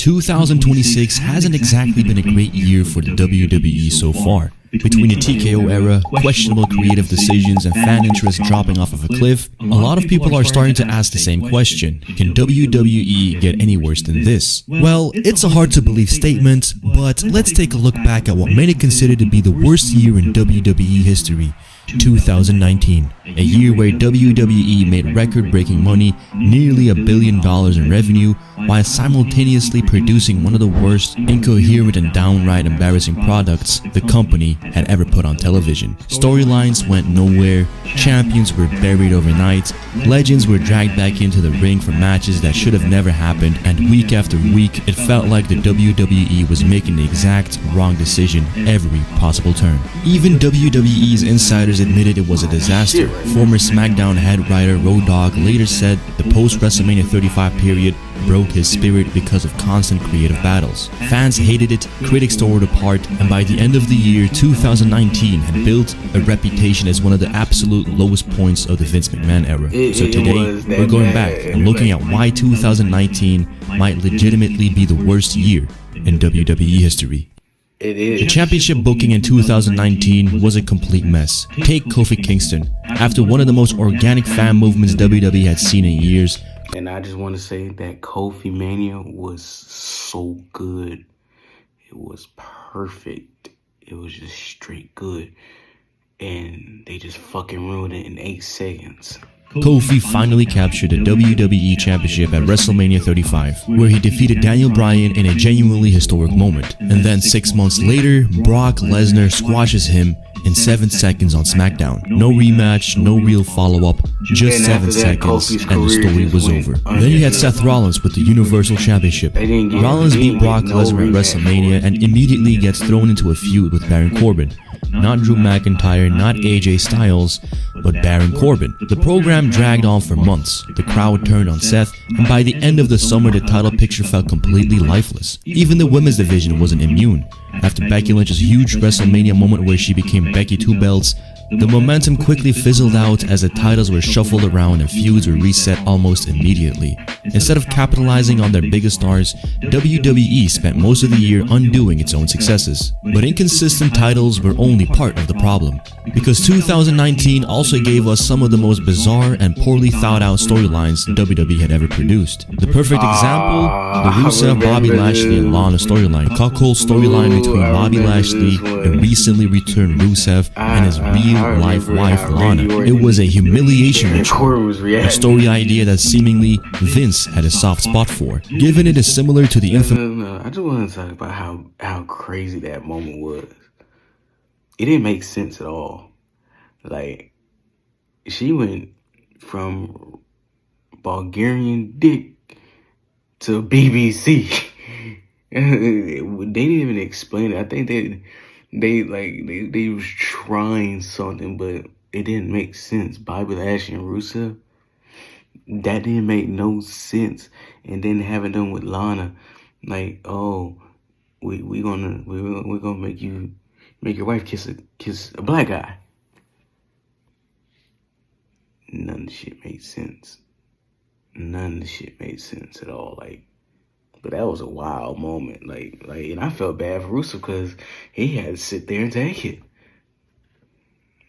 2026 hasn't exactly been a great year for the WWE so far. Between the TKO era, questionable creative decisions, and fan interest dropping off of a cliff, a lot of people are starting to ask the same question: can WWE get any worse than this? Well, it's a hard to believe statement, but let's take a look back at what many consider to be the worst year in WWE history. 2019, a year where WWE made record-breaking money, nearly $1 billion in revenue, while simultaneously producing one of the worst, incoherent and downright embarrassing products the company had ever put on television. Storylines went nowhere, champions were buried overnight, legends were dragged back into the ring for matches that should have never happened, and week after week, it felt like the WWE was making the exact wrong decision every possible turn. Even WWE's insiders admitted it was a disaster. Former SmackDown head writer Road Dogg later said the post-WrestleMania 35 period broke his spirit because of constant creative battles. Fans hated it, critics tore it apart, and by the end of the year, 2019 had built a reputation as one of the absolute lowest points of the Vince McMahon era. So today, we're going back and looking at why 2019 might legitimately be the worst year in WWE history. The championship booking in 2019 was a complete mess. Take Kofi Kingston. After one of the most organic fan movements WWE had seen in years, and I just want to say that Kofi Mania was so good. It was perfect. It was just straight good. And they just fucking ruined it in 8 seconds. Kofi finally captured the WWE Championship at WrestleMania 35, where he defeated Daniel Bryan in a genuinely historic moment. And then 6 months later, Brock Lesnar squashes him in 7 seconds on SmackDown. No rematch, no real follow-up, just 7 seconds, and the story was over. Then you had Seth Rollins with the Universal Championship. Rollins beat Brock Lesnar at WrestleMania and immediately gets thrown into a feud with Baron Corbin. Not Drew McIntyre, not AJ Styles, but Baron Corbin. The program dragged on for months. The crowd turned on Seth, and by the end of the summer, the title picture felt completely lifeless. Even the women's division wasn't immune. After Becky Lynch's huge WrestleMania moment where she became Becky Two Belts, the momentum quickly fizzled out as the titles were shuffled around and feuds were reset almost immediately. Instead of capitalizing on their biggest stars, WWE spent most of the year undoing its own successes. But inconsistent titles were only part of the problem, because 2019 also gave us some of the most bizarre and poorly thought out storylines WWE had ever produced. The perfect example, the Rusev, Bobby Lashley and Lana storyline. Cuckold storyline between Bobby Lashley, a recently returned Rusev, and his real-life wife Lana. It was a humiliation ritual, a story idea that seemingly Vince had a soft spot for. Given it is similar to the infamous... I just want to talk about how crazy that moment was. It didn't make sense at all. Like, she went from Bulgarian dick to BBC. They didn't even explain it. I think they was trying something, but it didn't make sense. Bobby Lashley and Rusev, that didn't make no sense. And then having them with Lana, like, oh, we're gonna make your wife kiss a black guy. None of the shit made sense. None of the shit made sense at all. Like, but that was a wild moment. Like, and I felt bad for Rusev because he had to sit there and take it.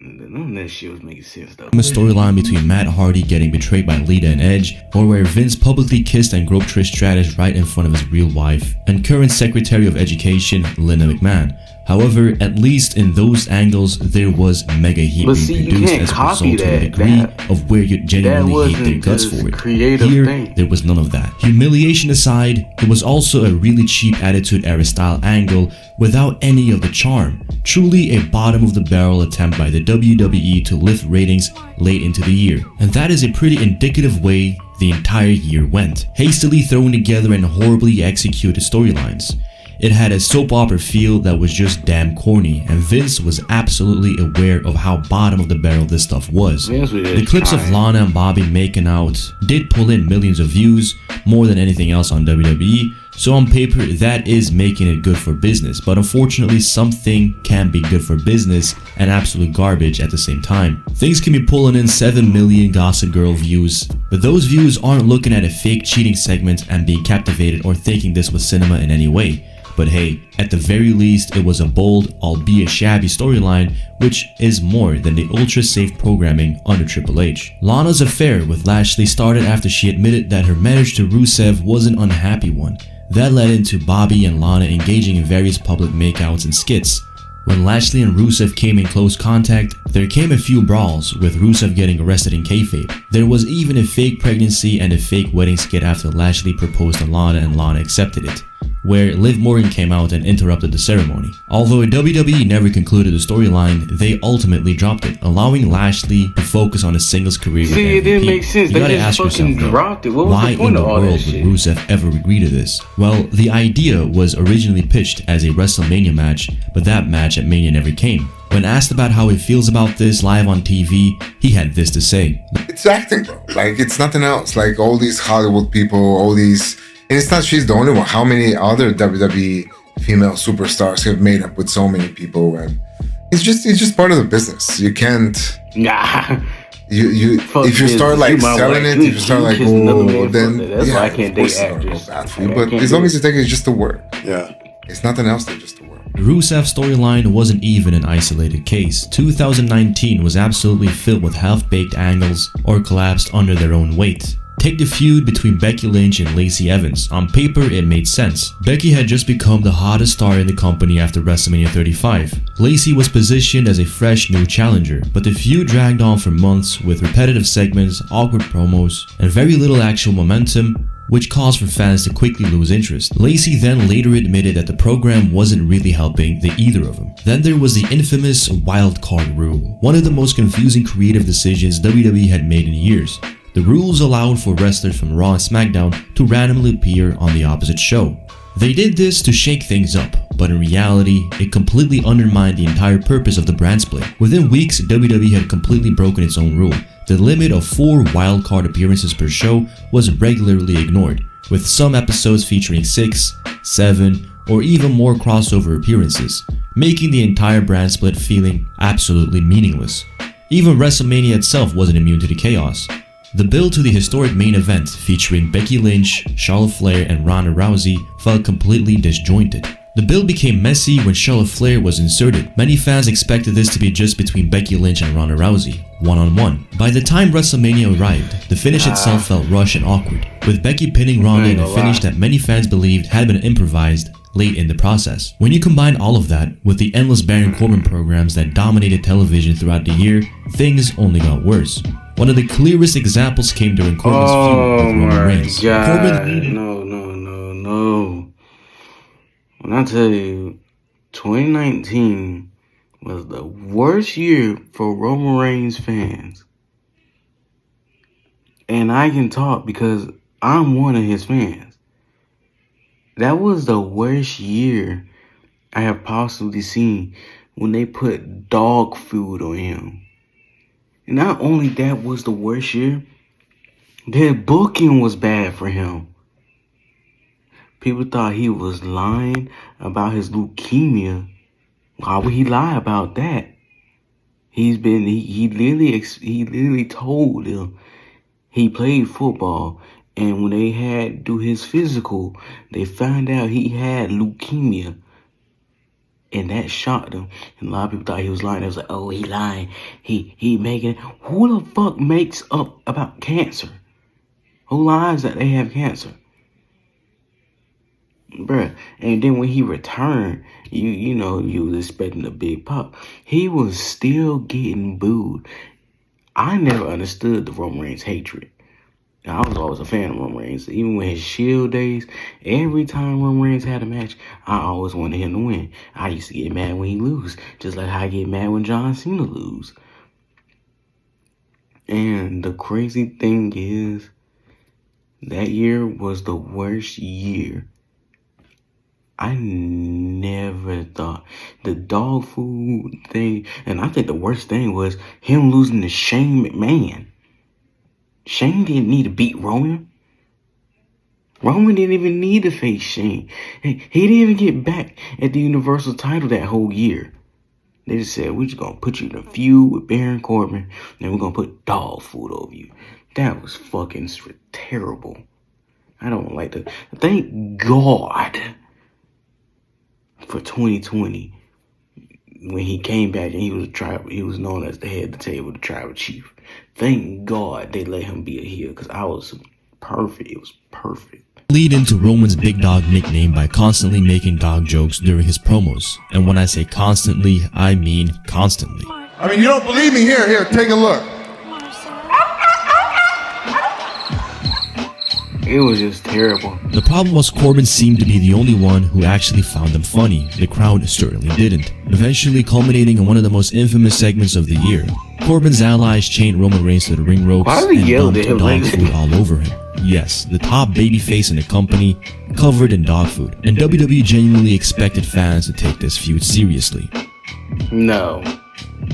None of that shit was making sense though. A storyline between Matt Hardy getting betrayed by Lita and Edge, or where Vince publicly kissed and groped Trish Stratus right in front of his real wife, and current Secretary of Education Linda McMahon. However, at least in those angles, there was mega heat being produced as a result to a degree of where you genuinely hate their guts for it. Here, there was none of that. Humiliation aside, it was also a really cheap Attitude Era style angle without any of the charm. Truly a bottom of the barrel attempt by the WWE to lift ratings late into the year. And that is a pretty indicative way the entire year went. Hastily thrown together and horribly executed storylines. It had a soap opera feel that was just damn corny, and Vince was absolutely aware of how bottom of the barrel this stuff was. The clips of Lana and Bobby making out did pull in millions of views, more than anything else on WWE, So on paper, that is making it good for business, but unfortunately something can be good for business and absolute garbage at the same time. Things can be pulling in 7 million Gossip Girl views, but those views aren't looking at a fake cheating segment and being captivated or thinking this was cinema in any way. But hey, at the very least, it was a bold, albeit shabby storyline, which is more than the ultra-safe programming under Triple H. Lana's affair with Lashley started after she admitted that her marriage to Rusev was an unhappy one. That led into Bobby and Lana engaging in various public makeouts and skits. When Lashley and Rusev came in close contact, there came a few brawls, with Rusev getting arrested in kayfabe. There was even a fake pregnancy and a fake wedding skit after Lashley proposed to Lana and Lana accepted it, where Liv Morgan came out and interrupted the ceremony. Although WWE never concluded the storyline, they ultimately dropped it, allowing Lashley to focus on his singles career with See, it didn't make sense. You They gotta just ask fucking yourself, dropped it. What was why the point in the of all that world would shit? Rusev ever agree to this? Well, the idea was originally pitched as a WrestleMania match, but that match at Mania never came. When asked about how he feels about this live on TV, he had this to say. It's acting, bro. Like, it's nothing else. Like, all these Hollywood people, all these... And it's not she's the only one. How many other WWE female superstars have made up with so many people? And it's just part of the business. You can't... Nah. If you start like selling it, if you start like, oh, then that's why I can't date actors. actors. But as long as you take it just to work, Yeah. it's nothing else than just to work. Rusev's storyline wasn't even an isolated case. 2019 was absolutely filled with half-baked angles or collapsed under their own weight. Take the feud between Becky Lynch and Lacey Evans. On paper, it made sense. Becky had just become the hottest star in the company after WrestleMania 35. Lacey was positioned as a fresh new challenger, but the feud dragged on for months with repetitive segments, awkward promos, and very little actual momentum, which caused for fans to quickly lose interest. Lacey then later admitted that the program wasn't really helping either of them. Then there was the infamous wildcard rule, one of the most confusing creative decisions WWE had made in years. The rules allowed for wrestlers from Raw and SmackDown to randomly appear on the opposite show. They did this to shake things up, but in reality, it completely undermined the entire purpose of the brand split. Within weeks, WWE had completely broken its own rule. The limit of 4 wildcard appearances per show was regularly ignored, with some episodes featuring 6, 7, or even more crossover appearances, making the entire brand split feeling absolutely meaningless. Even WrestleMania itself wasn't immune to the chaos. The build to the historic main event featuring Becky Lynch, Charlotte Flair, and Ronda Rousey felt completely disjointed. The build became messy when Charlotte Flair was inserted. Many fans expected this to be just between Becky Lynch and Ronda Rousey, one-on-one. By the time WrestleMania arrived, the finish itself felt rushed and awkward, with Becky pinning Ronda in a finish that many fans believed had been improvised late in the process. When you combine all of that with the endless Baron Corbin programs that dominated television throughout the year, things only got worse. One of the clearest examples came during Corbin's feud with Roman Reigns. Corbin No. When I tell you, 2019 was the worst year for Roman Reigns fans. And I can talk because I'm one of his fans. That was the worst year I have possibly seen when they put dog food on him. And not only that was the worst year, their booking was bad for him. People thought he was lying about his leukemia. Why would he lie about that? He literally told them he played football, and when they had to do his physical, they found out he had leukemia. And that shocked them. And a lot of people thought he was lying. They was like, oh, he lying. He making it. Who the fuck makes up about cancer? Who lies that they have cancer? Bruh. And then when he returned, you know, you was expecting a big pop. He was still getting booed. I never understood the Roman Reigns hatred. I was always a fan of Roman Reigns. Even with his Shield days, every time Roman Reigns had a match, I always wanted him to win. I used to get mad when he lose, just like how I get mad when John Cena lose. And the crazy thing is, that year was the worst year. I never thought the dog food thing, and I think the worst thing was him losing to Shane McMahon. Shane didn't need to beat Roman. Roman didn't even need to face Shane. He didn't even get back at the Universal title that whole year. They just said, we're just going to put you in a feud with Baron Corbin, and we're going to put dog food over you. That was fucking terrible. I don't like that. Thank God for 2020 when he came back and he was known as the head of the table, the tribal chief. Thank God they let him be a heel, because I was perfect. It was perfect. Lead into Roman's big dog nickname by constantly making dog jokes during his promos. And when I say constantly, I mean constantly. I mean, you don't believe me? Here, take a look. It was just terrible. The problem was Corbin seemed to be the only one who actually found them funny. The crowd certainly didn't. Eventually culminating in one of the most infamous segments of the year. Corbin's allies chained Roman Reigns to the ring ropes and dumped dog food all over him. Yes, the top babyface in the company, covered in dog food. And WWE genuinely expected fans to take this feud seriously. No.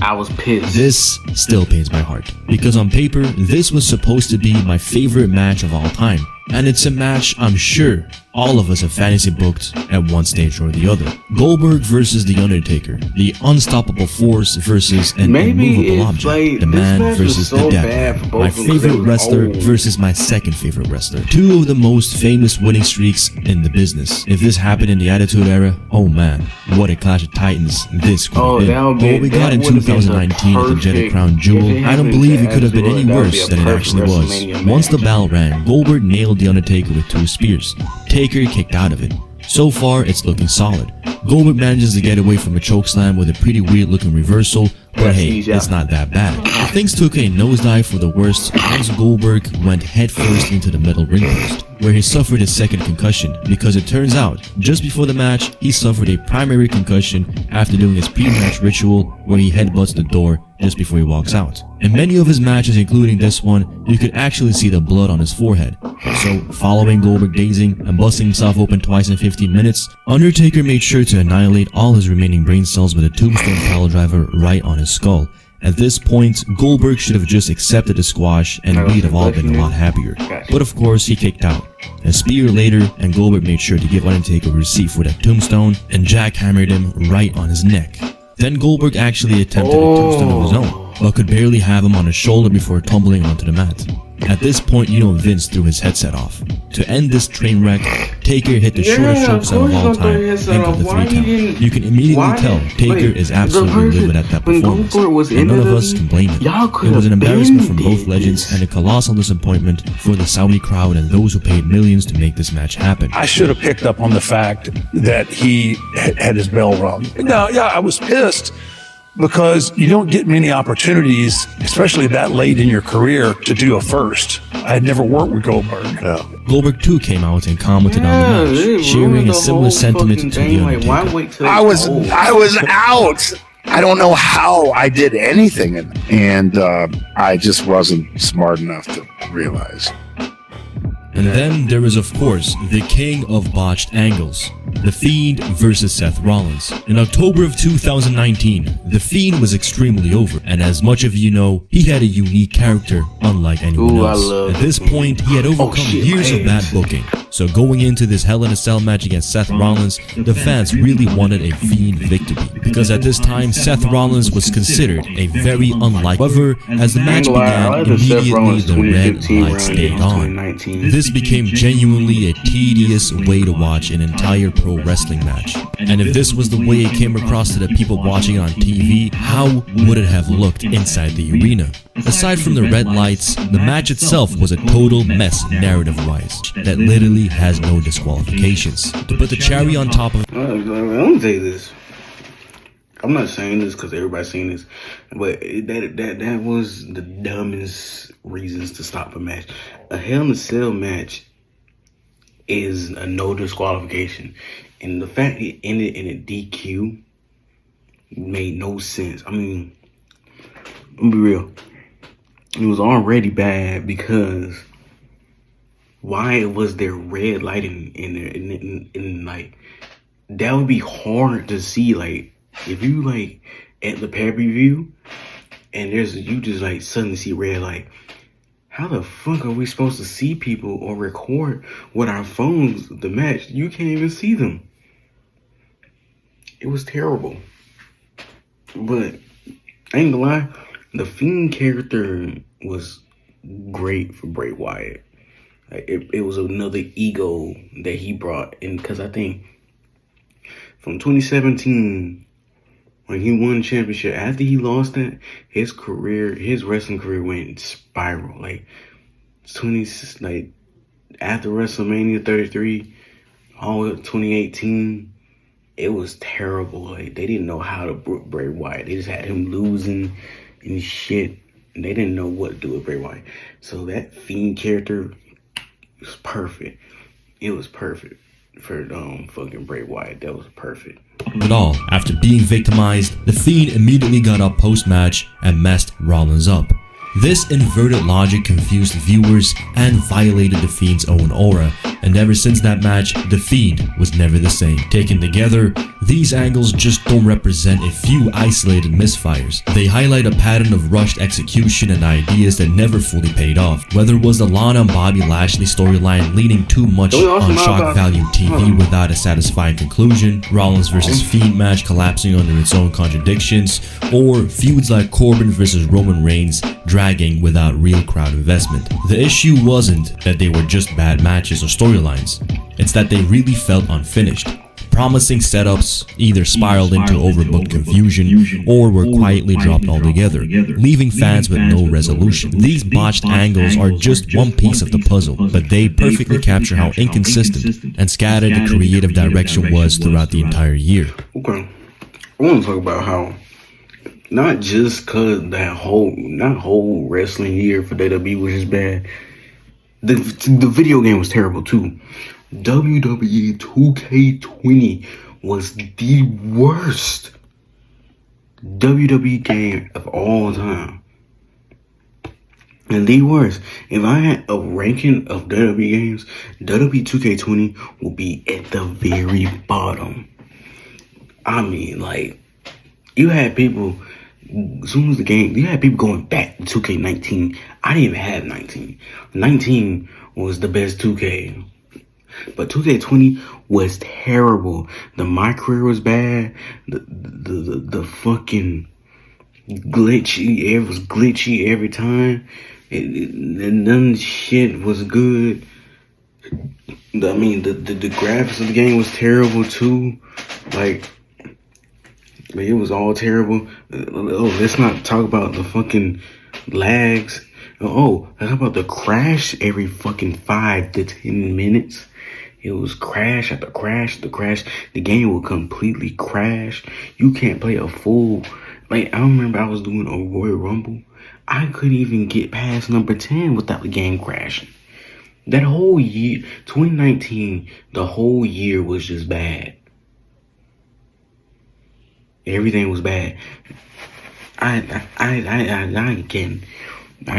I was pissed. This still pains my heart, because on paper, this was supposed to be my favorite match of all time. And it's a match I'm sure all of us have fantasy booked at one stage or the other. Goldberg versus The Undertaker, the unstoppable force versus an immovable object, like, the man versus the devil, my favorite wrestler versus my second favorite wrestler. Two of the most famous winning streaks in the business. If this happened in the Attitude Era, oh man, what a clash of titans this could have been. What we got in 2019 at the Jedi Crown Jewel, I don't believe it could have been any worse than it actually was. Once the bell rang, Goldberg nailed The Undertaker with 2 spears. Taker kicked out of it. So far, it's looking solid. Goldberg manages to get away from a chokeslam with a pretty weird looking reversal, but hey, it's not that bad. Things took a nosedive for the worst once Goldberg went headfirst into the metal ring post, where he suffered his second concussion, because it turns out, just before the match, he suffered a primary concussion after doing his pre-match ritual where he headbutts the door just before he walks out. In many of his matches, including this one, you could actually see the blood on his forehead. So, following Goldberg dazing and busting himself open twice in 15 minutes, Undertaker made sure to annihilate all his remaining brain cells with a tombstone piledriver right on his skull. At this point, Goldberg should have just accepted the squash and we'd have all been a lot happier. But of course, he kicked out. A spear later, and Goldberg made sure to give Undertaker a receipt for that tombstone and jackhammered him right on his neck. Then Goldberg actually attempted a tombstone of his own, but could barely have him on his shoulder before tumbling onto the mat. At this point, you know Vince threw his headset off. To end this train wreck, Taker hit the shortest chokeslam of all time and got the 3 count. You can immediately tell Taker is absolutely livid at that performance, and none of us can blame him. It was an embarrassment for both legends and a colossal disappointment for the Saudi crowd and those who paid millions to make this match happen. I should have picked up on the fact that he had his bell rung. Now, yeah, I was pissed, because you don't get many opportunities, especially that late in your career, to do a first. I had never worked with Goldberg. Yeah. Goldberg too came out and commented on the match, sharing a similar sentiment to The Undertaker. I was out. I don't know how I did anything, and I just wasn't smart enough to realize. And then there is, of course, the king of botched angles, The Fiend versus Seth Rollins. In October of 2019, The Fiend was extremely over, and as much of you know, he had a unique character, unlike anyone else. At this point, he had overcome years of bad booking. So going into this Hell in a Cell match against Seth Rollins, the fans really wanted a Fiend victory, because at this time, Seth Rollins was considered a very unlikely. However, as the match began, immediately the red light stayed on. This became genuinely a tedious way to watch an entire pro wrestling match. And if this was the way it came across to the people watching it on TV, how would it have looked inside the arena? Aside from the red lights, the match itself was a total mess narrative-wise that literally has no disqualifications. To put the cherry on top of it, I'm gonna say this. I'm not saying this because everybody's saying this, but that was the dumbest reasons to stop a match. A Hell in a Cell match is a no disqualification, and the fact it ended in a DQ made no sense. I mean, let me be real. It was already bad because why was there red light in there? In like, that would be hard to see. Like, if you like at the pay-per-view and you just like suddenly see red light, how the fuck are we supposed to see people or record with our phones the match? You can't even see them. It was terrible. But I ain't gonna lie, the Fiend character was great for Bray Wyatt. Like, it was another ego that he brought in, because I think from 2017, when he won the championship, after he lost that, his wrestling career went spiral. Like after WrestleMania 33, all of 2018, it was terrible. Like, they didn't know how to book Bray Wyatt. They just had him losing and shit. And they didn't know what to do with Bray Wyatt. So that Fiend character was perfect. It was perfect for fucking Bray Wyatt. That was perfect. At all, after being victimized, the Fiend immediately got up post-match and messed Rollins up. This inverted logic confused viewers and violated the Fiend's own aura, and ever since that match, the Fiend was never the same. Taken together, these angles just don't represent a few isolated misfires. They highlight a pattern of rushed execution and ideas that never fully paid off. Whether it was the Lana and Bobby Lashley storyline leaning too much on shock value TV without a satisfying conclusion, Rollins vs Fiend match collapsing under its own contradictions, or feuds like Corbin vs Roman Reigns dragging without real crowd investment. The issue wasn't that they were just bad matches or storylines, it's that they really felt unfinished. Promising setups either spiraled into overbooked confusion or were quietly dropped altogether, leaving fans with no resolution. These botched angles are just one piece of the puzzle, but they perfectly capture how inconsistent and scattered the creative direction was throughout the entire year. Okay, I want to talk about how not just cause that whole wrestling year for WWE was just bad. The video game was terrible too. WWE 2K20 was the worst WWE game of all time. And the worst. If I had a ranking of WWE games, WWE 2K20 will be at the very bottom. I mean, like, you had people, as soon as the game, you had people going back to 2K19. I didn't even have 19. 19 was the best 2K. But 2K20 was terrible. My career was bad. The fucking glitchy, it was glitchy every time. None shit was good. I mean, the graphics of the game was terrible too. Like, it was all terrible. Oh, let's not talk about the fucking lags. Oh, let's talk about the crash every fucking 5 to 10 minutes. It was crash after crash after crash. The game will completely crash. You can't play a full. Like, I remember I was doing a Royal Rumble. I couldn't even get past number 10 without the game crashing. That whole year, 2019, the whole year was just bad. Everything was bad. I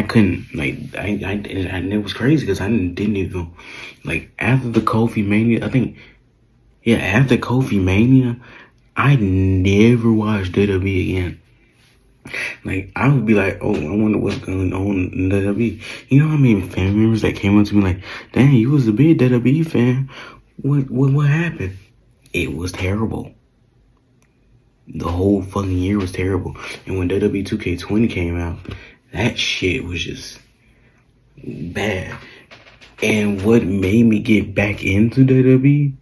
couldn't, like, and it was crazy because I didn't even, like, after the Kofi Mania, after Kofi Mania, I never watched WWE again. Like, I would be like, oh, I wonder what's going on in WWE. You know how many fan members that came up to me like, dang, you was a big WWE fan. What happened? It was terrible. The whole fucking year was terrible. And when WWE 2K20 came out, that shit was just bad. And what made me get back into WWE,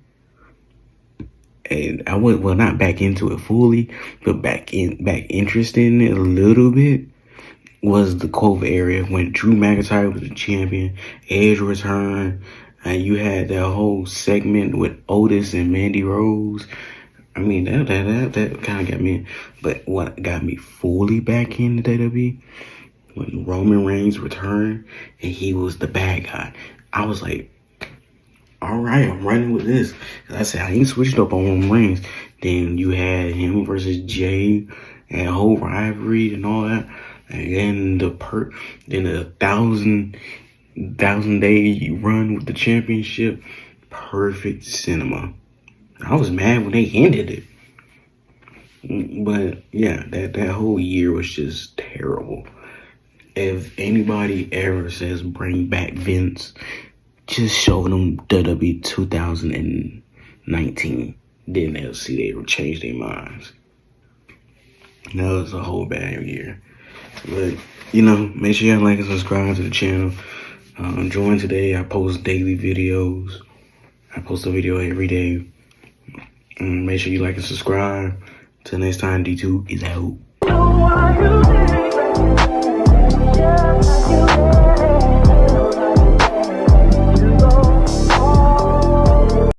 and I was, well, not back into it fully, but back interested in it a little bit, was the COVID era when Drew McIntyre was the champion, Edge returned, and you had that whole segment with Otis and Mandy Rose. I mean, that kind of got me. But what got me fully back into WWE, when Roman Reigns returned and he was the bad guy, I was like, all right, I'm running with this. I said, I ain't switched up on Roman Reigns. Then you had him versus Jay and a whole rivalry and all that. And then then a thousand day run with the championship. Perfect cinema. I was mad when they ended it. But yeah, that whole year was just terrible. if anybody ever says bring back Vince, just show them WWE 2019. Then they'll see they will change their minds. That was a whole bad year. But, make sure you like and subscribe to the channel. Join today. I post daily videos. I post a video every day. Make sure you like and subscribe. Till next time, D2 is out.